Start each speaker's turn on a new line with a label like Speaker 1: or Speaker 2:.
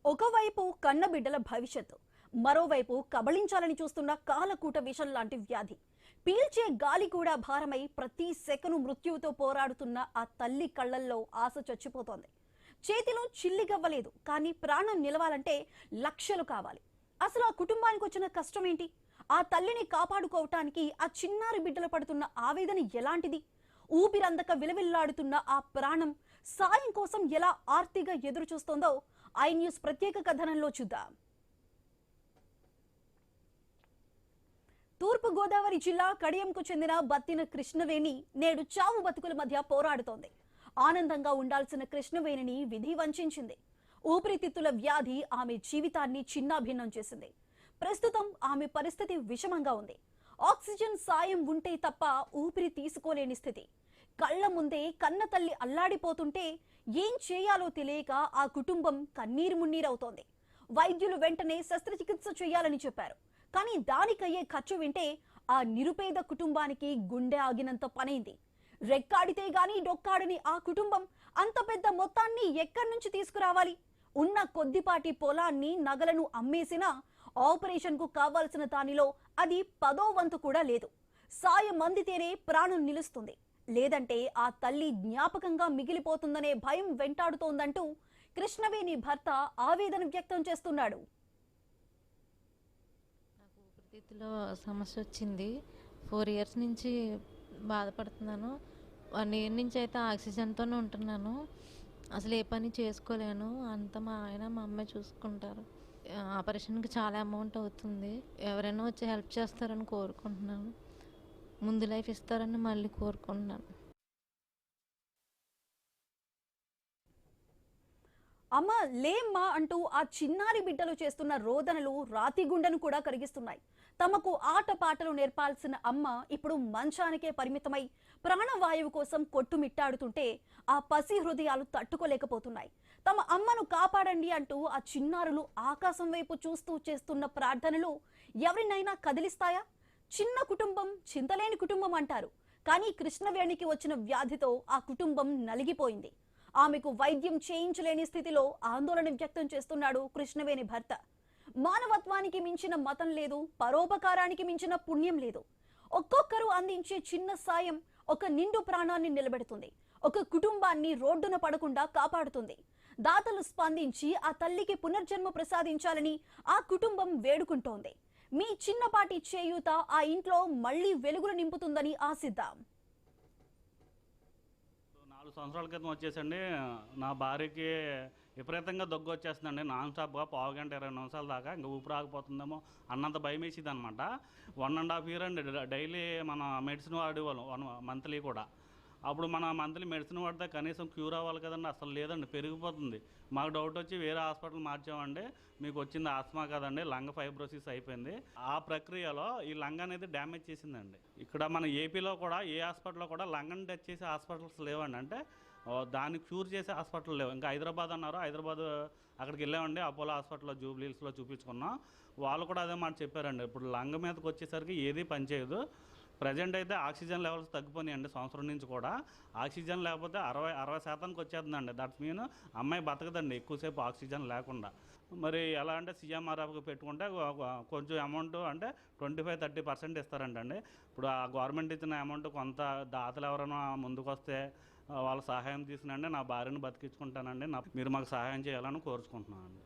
Speaker 1: ఒకవైపు కన్నబిడ్డల భవిష్యత్తు, మరోవైపు కబళించాలని చూస్తున్న కాలకూట విషం లాంటి వ్యాధి. పీల్చే గాలి కూడా భారమై ప్రతి సెకను మృత్యువుతో పోరాడుతున్న ఆ తల్లి కళ్ళల్లో ఆశ చచ్చిపోతోంది. చేతిలో చిల్లిగవ్వలేదు, కానీ ప్రాణం నిలవాలంటే లక్షలు కావాలి. అసలు ఆ కుటుంబానికి వచ్చిన కష్టం ఏంటి? ఆ తల్లిని కాపాడుకోవటానికి ఆ చిన్నారి బిడ్డలు పడుతున్న ఆవేదన ఎలాంటిది? ఊపిరందక విలవిల్లాడుతున్న ఆ ప్రాణం సాయం కోసం ఎలా ఆర్తిగా ఎదురు చూస్తోందో ఐ న్యూస్ ప్రత్యేక కథనంలో చూద్దాం. తూర్పు గోదావరి జిల్లా కడియంకు చెందిన బత్తిన కృష్ణవేణి నేడు చావు బతుకుల మధ్య పోరాడుతోంది. ఆనందంగా ఉండాల్సిన కృష్ణవేణిని విధి వంచింది. ఊపిరితిత్తుల వ్యాధి ఆమె జీవితాన్ని చిన్నాభిన్నం చేసింది. ప్రస్తుతం ఆమె పరిస్థితి విషమంగా ఉంది. ఆక్సిజన్ సాయం ఉంటే తప్ప ఊపిరి తీసుకోలేని స్థితి. కళ్ల ముందే కన్న తల్లి అల్లాడిపోతుంటే ఏం చేయాలో తెలియక ఆ కుటుంబం కన్నీరు మున్నీరవుతోంది. వైద్యులు వెంటనే శస్త్రచికిత్స చేయాలని చెప్పారు. కానీ దానికయ్యే ఖర్చు వింటే ఆ నిరుపేద కుటుంబానికి గుండె ఆగినంత పనైంది. రెక్కాడితే గాని డొక్కాడని ఆ కుటుంబం అంత పెద్ద మొత్తాన్ని ఎక్కడి నుంచి తీసుకురావాలి? ఉన్న కొద్దిపాటి పొలాన్ని, నగలను అమ్మేసినా ఆపరేషన్ కు కావాల్సిన దానిలో అది 10వ వంతు కూడా లేదు. సాయం అందితేనే ప్రాణం నిలుస్తుంది, లేదంటే ఆ తల్లి జ్ఞాపకంగా మిగిలిపోతుందనే భయం వెంటాడుతోందంటూ కృష్ణవేణి భర్త ఆవేదన వ్యక్తం చేస్తున్నాడు.
Speaker 2: నాకు ఊపిరితిత్తులో సమస్య వచ్చింది. 4 ఇయర్స్ నుంచి బాధపడుతున్నాను. 1 ఇయర్ నుంచి అయితే ఆక్సిజన్తోనే ఉంటున్నాను. అసలు ఏ పని చేసుకోలేను. అంతా మా ఆయన మా అమ్మాయి చూసుకుంటారు. ఆపరేషన్కి చాలా అమౌంట్ అవుతుంది. ఎవరైనా వచ్చి హెల్ప్ చేస్తారని కోరుకుంటున్నాను. ముందు లైఫ్ ఇస్తారని మళ్ళీ కోరుకుంటున్నాను.
Speaker 1: అమ్మ లేమ్మా అంటూ ఆ చిన్నారి బిడ్డలు చేస్తున్న రోదనలు రాతి గుండెను కూడా కరిగిస్తున్నాయి. తమకు ఆటపాటలు నేర్పాల్సిన అమ్మ ఇప్పుడు మంచానికే పరిమితమై ప్రాణవాయువు కోసం కొట్టుమిట్టాడుతుంటే ఆ పసి హృదయాలు తట్టుకోలేకపోతున్నాయి. తమ అమ్మను కాపాడండి అంటూ ఆ చిన్నారులు ఆకాశం వైపు చూస్తూ చేస్తున్న ప్రార్థనలు ఎవరినైనా కదిలిస్తాయా? చిన్న కుటుంబం చింతలేని కుటుంబం అంటారు, కానీ కృష్ణవేణికి వచ్చిన వ్యాధితో ఆ కుటుంబం నలిగిపోయింది. ఆమెకు వైద్యం చేయించలేని స్థితిలో ఆందోళన వ్యక్తం చేస్తున్నాడు కృష్ణవేణి భర్త. మానవత్వానికి మించిన మతం లేదు, పరోపకారానికి మించిన పుణ్యం లేదు. ఒక్కొక్కరు అందించే చిన్న సాయం ఒక నిండు ప్రాణాన్ని నిలబెడుతుంది, ఒక కుటుంబాన్ని రోడ్డున పడకుండా కాపాడుతుంది. దాతలు స్పందించి ఆ తల్లికి పునర్జన్మ ప్రసాదించాలని ఆ కుటుంబం వేడుకుంటోంది. మీ చిన్నపాటి చేయూత ఆ ఇంట్లో మళ్లీ వెలుగులు నింపుతుందని ఆశిద్దాం.
Speaker 3: 4 సంవత్సరాల క్రితం వచ్చేసండి నా భార్యకి విపరీతంగా దగ్గు వచ్చేస్తుందండి. నాన్ స్టాప్గా పావుగంట 20 నిమిషాల దాకా ఇంకా ఊపిరి ఆగిపోతుందేమో అన్నంత భయం వేసేది అనమాట. 1.5 ఇయర్ అండి డైలీ మన మెడిసిన్ వాడేవాళ్ళం, 1 మంత్లీ కూడా. అప్పుడు మన మంత్లీ మెడిసిన్ వాడితే కనీసం క్యూర్ అవ్వాలి కదండి, అసలు లేదండి, పెరిగిపోతుంది. మాకు డౌట్ వచ్చి వేరే హాస్పిటల్ మార్చామండి. మీకు వచ్చింది ఆస్మా కదండి, లంగ్ ఫైబ్రోసిస్ అయిపోయింది. ఆ ప్రక్రియలో ఈ లంగ్ అనేది డ్యామేజ్ చేసిందండి. ఇక్కడ మన ఏపీలో కూడా ఏ హాస్పిటల్లో కూడా లంగ్ని టచ్ చేసే హాస్పిటల్స్ లేవండి. అంటే దాన్ని క్యూర్ చేసే హాస్పిటల్ లేవు. ఇంకా హైదరాబాద్ అన్నారు, హైదరాబాద్ అక్కడికి వెళ్ళామండి, అపోలో హాస్పిటల్లో జూబ్లీహిల్స్లో చూపించుకున్నాం. వాళ్ళు కూడా అదే మాట చెప్పారండి. ఇప్పుడు లంగ్ మీదకి వచ్చేసరికి ఏది పనిచేయదు. ప్రజెంట్ అయితే ఆక్సిజన్ లెవెల్స్ తగ్గిపోయినాయండి సంవత్సరం నుంచి కూడా. ఆక్సిజన్ లేకపోతే 60% వచ్చేస్తుందండి. దట్స్ మీన్ అమ్మాయి బతకదండి ఎక్కువసేపు ఆక్సిజన్ లేకుండా. మరి ఎలా అంటే సీఎంఆర్ఎఫ్కి పెట్టుకుంటే కొంచెం అమౌంట్ అంటే 25-30% ఇస్తారంటండి. ఇప్పుడు ఆ గవర్నమెంట్ ఇచ్చిన అమౌంట్ కొంత దాతలు ఎవరైనా ముందుకు వస్తే వాళ్ళ సహాయం తీసుకునండి నా భార్యను బతికించుకుంటానండి. మీరు మాకు సహాయం చేయాలని కోరుచుకుంటున్నాను అండి.